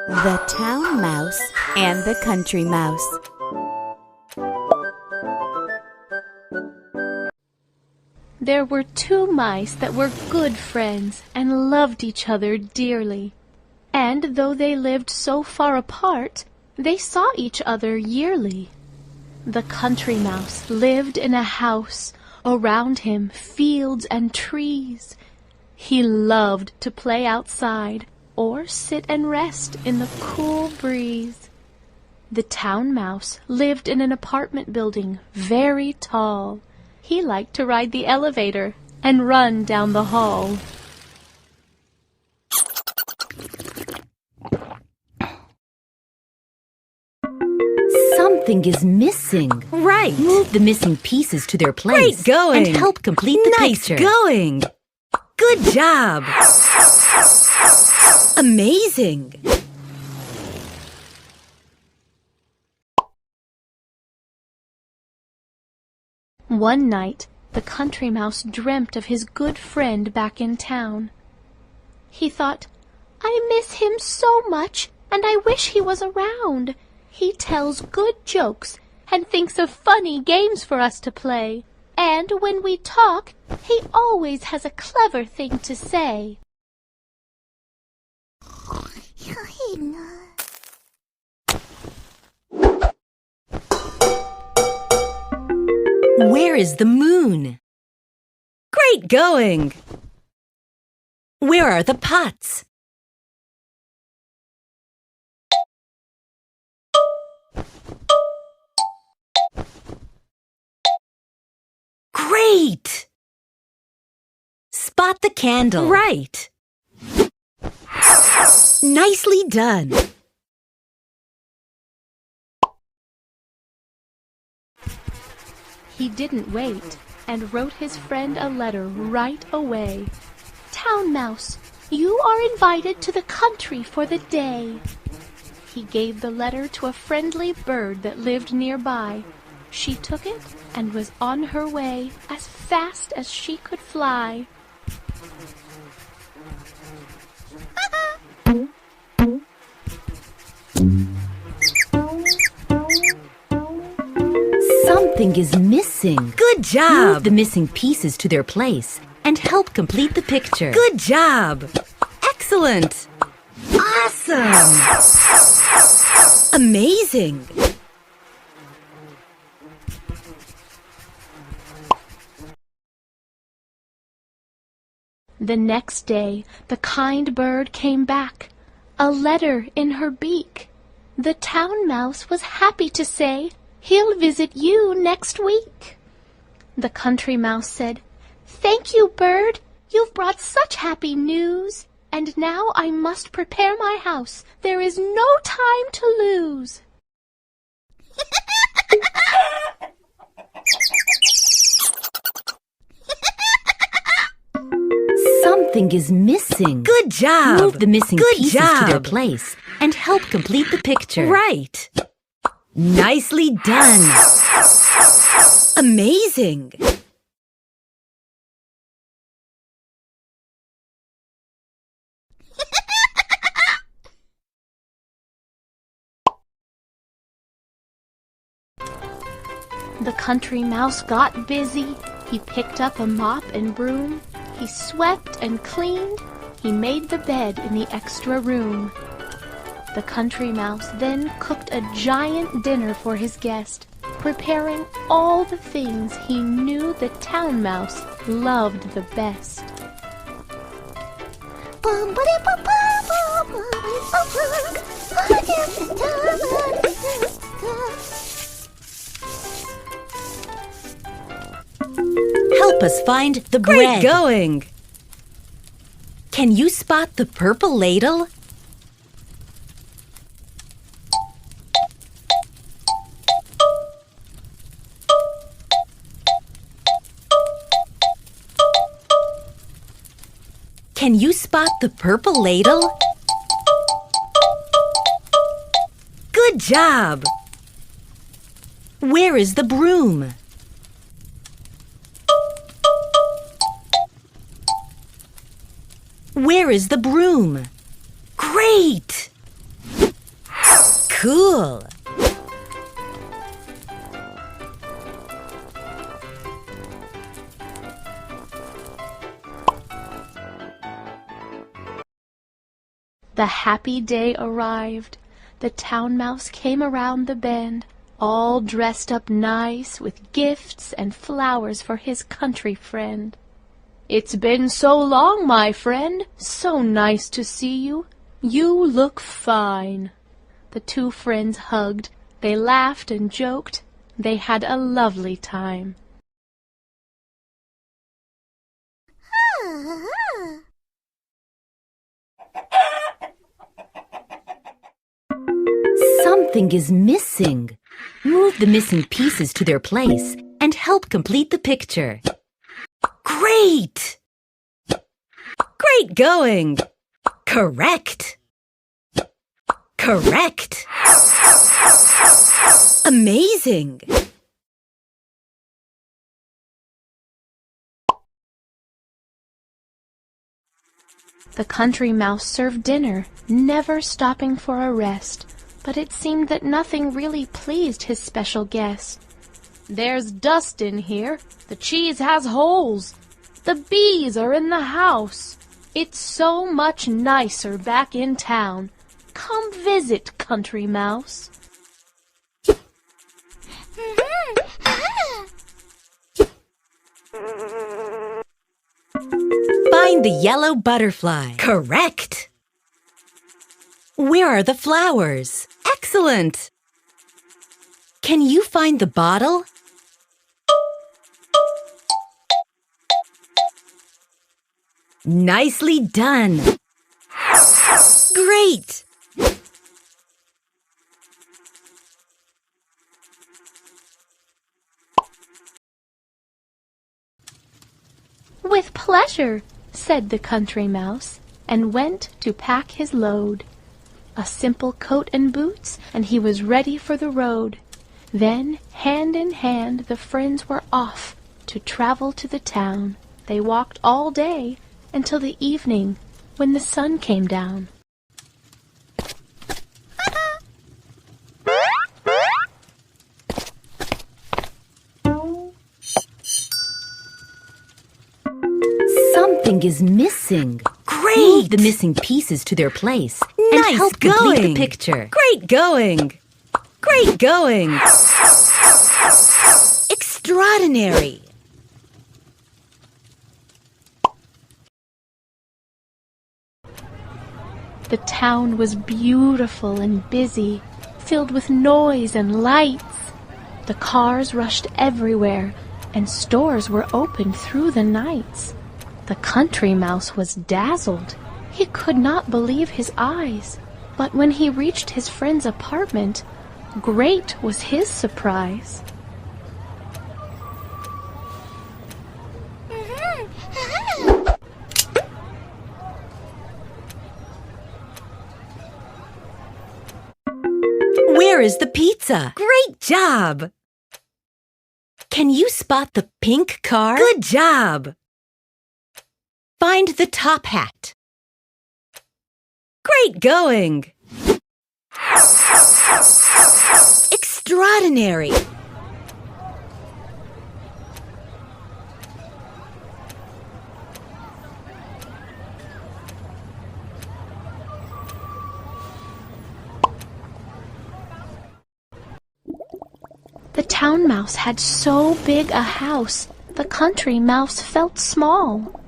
The Town Mouse and the Country Mouse. There were two mice that were good friends and loved each other dearly. And though they lived so far apart, they saw each other yearly. The Country Mouse lived in a house, around him fields and trees. He loved to play outside or sit and rest in the cool breeze. The Town Mouse lived in an apartment building very tall. He liked to ride the elevator and run down the hall. Something is missing. Right. Move the missing pieces to their place. Great going. And help complete the picture. Nice going. Good job. Amazing. One night, the Country Mouse dreamt of his good friend back in town. He thought, "I miss him so much, and I wish he was around. He tells good jokes and thinks of funny games for us to play. And when we talk, he always has a clever thing to say." Where is the moon? Great going. Where are the pots? Great. Spot the candle. Right. Nicely done. He didn't wait and wrote his friend a letter right away. "Town Mouse, you are invited to the country for the day." He gave the letter to a friendly bird that lived nearby. She took it and was on her way as fast as she could fly. Something is missing. Good job. Move the missing pieces to their place and help complete the picture. Good job. Excellent. Awesome. Amazing. The next day, the kind bird came back, a letter in her beak. The Town Mouse was happy to say, "He'll visit you next week." The Country Mouse said, "Thank you, bird. You've brought such happy news. And now I must prepare my house. There is no time to lose." Something is missing. Good job. Move the missing Good pieces job. to their place and help complete the picture. Right. Nicely done. Amazing. The Country Mouse got busy. He picked up a mop and broom. He swept and cleaned. He made the bed in the extra room. The Country Mouse then cooked a giant dinner for his guest, preparing all the things he knew the Town Mouse loved the best. Help us find the Great bread. going. Can you spot the purple ladle? Can you spot the purple ladle? Good job. Where is the broom? Where is the broom? Great! Cool! The happy day arrived. The town mouse came around the bend, all dressed up nice with gifts and flowers for his country friend. "It's been so long, my friend, so nice to see you. You look fine." The two friends hugged, they laughed and joked, they had a lovely time. Something is missing. Move the missing pieces to their place and help complete the picture. Great! Great going! Correct! Correct! Amazing! The country mouse served dinner, never stopping for a rest, but it seemed that nothing really pleased his special guest. "There's dust in here, the cheese has holes, the bees are in the house. It's so much nicer back in town. Come visit, country mouse." Find the yellow butterfly. Correct! Where are the flowers? Excellent! Can you find the bottle? Nicely done! Great! "With pleasure," said the country mouse, and went to pack his load. A simple coat and boots, and he was ready for the road. Then, hand in hand, the friends were off to travel to the town. They walked all day until the evening, when the sun came down. Something is missing. Great! Move the missing pieces to their place and help complete the picture. Great going! Great going! Extraordinary! The town was beautiful and busy, filled with noise and lights. The cars rushed everywhere, and stores were opened through the nights. The country mouse was dazzled. He could not believe his eyes. But when he reached his friend's apartment, great was his surprise. Where is the pizza? Great job! Can you spot the pink car? Good job! Find the top hat. Great going! Extraordinary! The town mouse had so big a house, the country mouse felt small.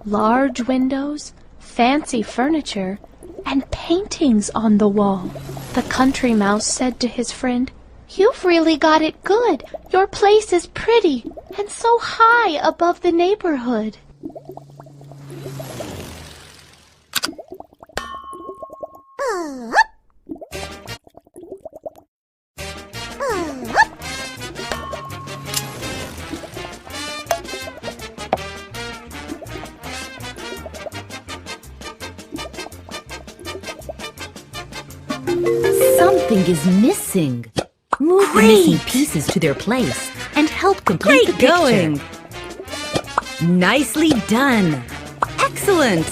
Large windows, fancy furniture, and paintings on the wall. The country mouse said to his friend, "You've really got it good. Your place is pretty and so high above the neighborhood." Something is missing. Move the missing pieces to their place and help complete the picture. Going. Nicely done. Excellent.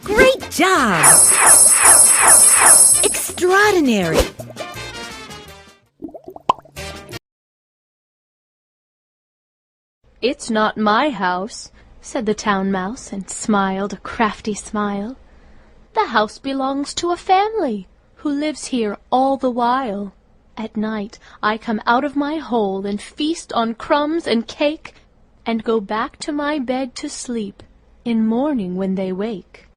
Great job. Extraordinary. "It's not my house," said the Town Mouse, and smiled a crafty smile. "The house belongs to a family who lives here all the while. At night I come out of my hole and feast on crumbs and cake, and go back to my bed to sleep in morning when they wake."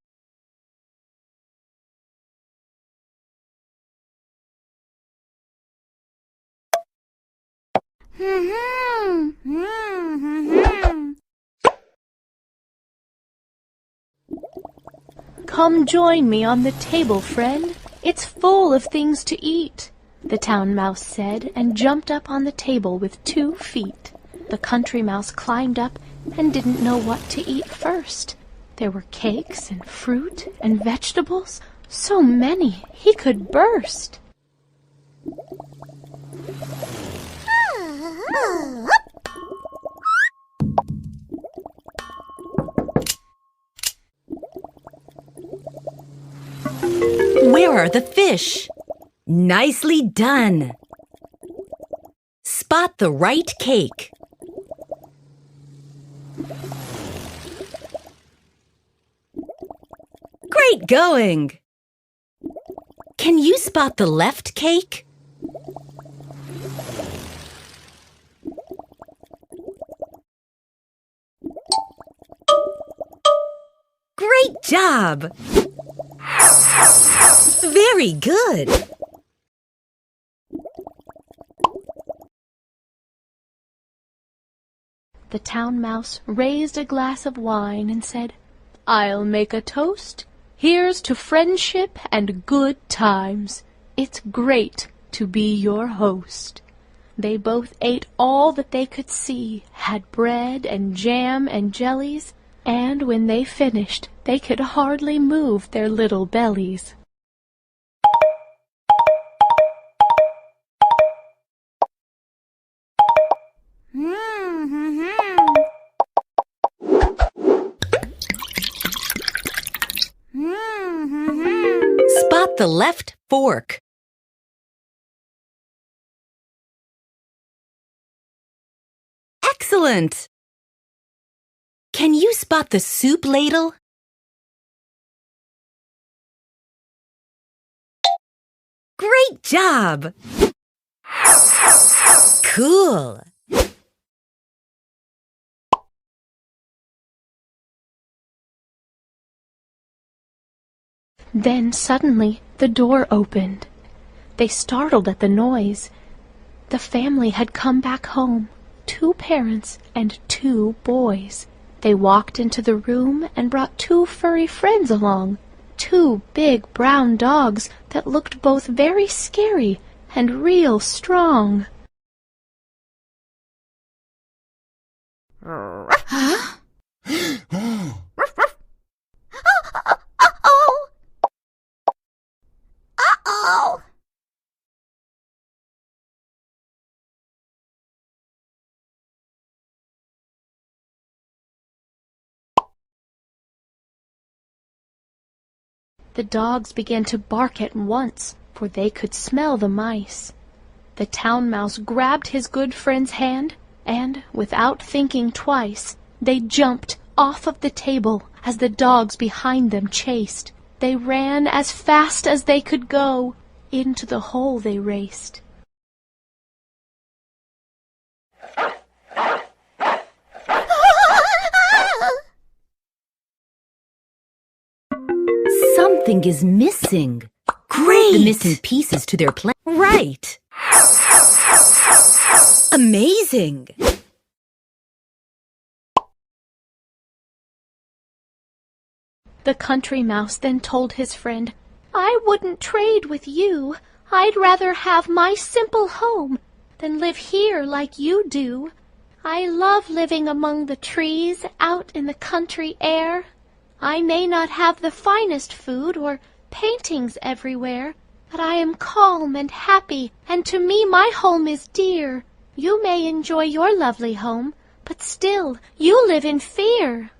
"Come join me on the table, friend. It's full of things to eat," the Town Mouse said, and jumped up on the table with 2 feet. The Country Mouse climbed up and didn't know what to eat first. There were cakes and fruit and vegetables, so many he could burst. Where are the fish? Nicely done. Spot the right cake. Great going! Can you spot the left cake? Great job! Very good! The Town Mouse raised a glass of wine and said, "I'll make a toast. Here's to friendship and good times. It's great to be your host." They both ate all that they could see, had bread and jam and jellies, and when they finished, they could hardly move their little bellies. Spot the left fork. Excellent! Can you spot the soup ladle? Great job! Cool! Then suddenly the door opened. They startled at the noise. The family had come back home, 2 parents and 2 boys. They walked into the room and brought 2 furry friends along, 2 big brown dogs that looked both very scary and real strong. Huh? Uh-oh! The dogs began to bark at once, for they could smell the mice. The Town Mouse grabbed his good friend's hand, and, without thinking twice, they jumped off of the table as the dogs behind them chased. They ran as fast as they could go. Into the hole they raced. Something is missing. Great! The missing pieces to their place. Right! Amazing! The Country Mouse then told his friend, "I wouldn't trade with you. I'd rather have my simple home than live here like you do. I love living among the trees out in the country air. I may not have the finest food or paintings everywhere, but I am calm and happy, and to me my home is dear. You may enjoy your lovely home, but still you live in fear."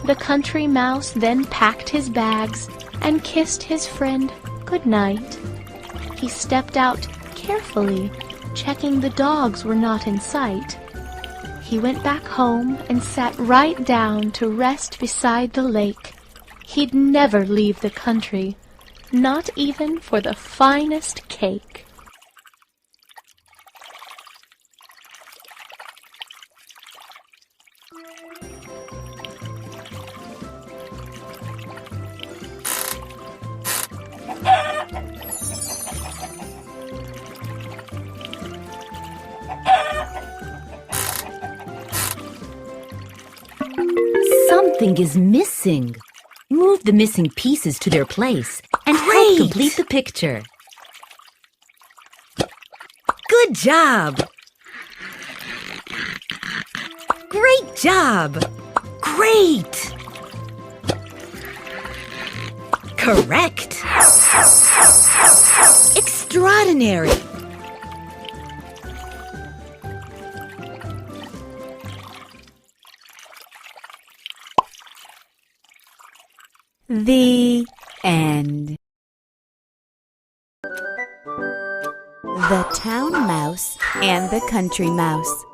The country mouse then packed his bags and kissed his friend good night. He stepped out carefully, checking the dogs were not in sight. He went back home and sat right down to rest beside the lake. He'd never leave the country, not even for the finest cake. Something is missing. Move the missing pieces to their place and help complete the picture. Good job! Great job! Great! Correct! Extraordinary! The end. The Town Mouse and the Country Mouse.